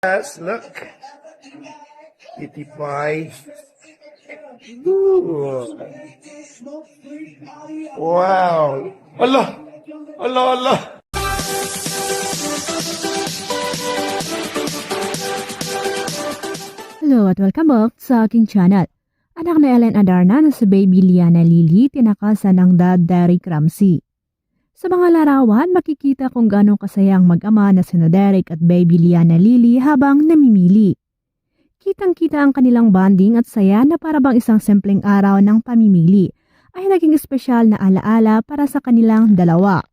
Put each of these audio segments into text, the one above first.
Yes, look. Kitty pie. Ooh. Wow. Allah. Allah, Allah. Hello at welcome back sa aking channel. Anak na Ellen Adarna na si baby Liana Lily tinakasan ng dad Derek Ramsey. Sa mga larawan, makikita kung gaano kasayang mag-ama na sina Derek at baby Liana Lily habang namimili. Kitang-kita ang kanilang bonding at saya na para bang isang simpleng araw ng pamimili ay naging espesyal na alaala para sa kanilang dalawa.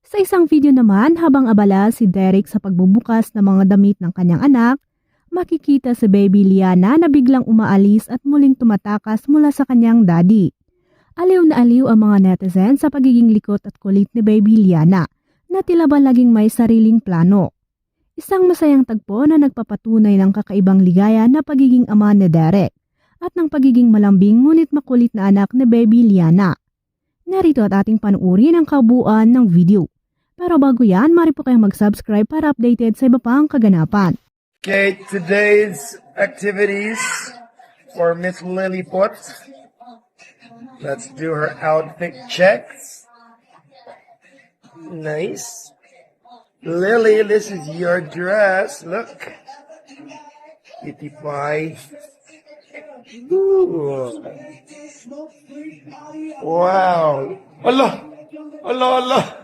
Sa isang video naman, habang abala si Derek sa pagbubukas ng mga damit ng kanyang anak, makikita si baby Liana na biglang umaalis at muling tumatakas mula sa kanyang daddy. Aliw na aliw ang mga netizen sa pagiging likot at kulit ni baby Liana na tila ba laging may sariling plano. Isang masayang tagpo na nagpapatunay ng kakaibang ligaya na pagiging ama ni Derek at ng pagiging malambing ngunit makulit na anak ni baby Liana. Narito at ating panuuri ng kabuuan ng video. Pero bago yan, mari po kayong mag-subscribe para updated sa iba pang kaganapan. Okay, today's activities for Miss Lilliput. Let's do her outfit checks. Nice. Lily, this is your dress. Look. Kitty pie. Ooh. Wow. Allah. Allah, Allah.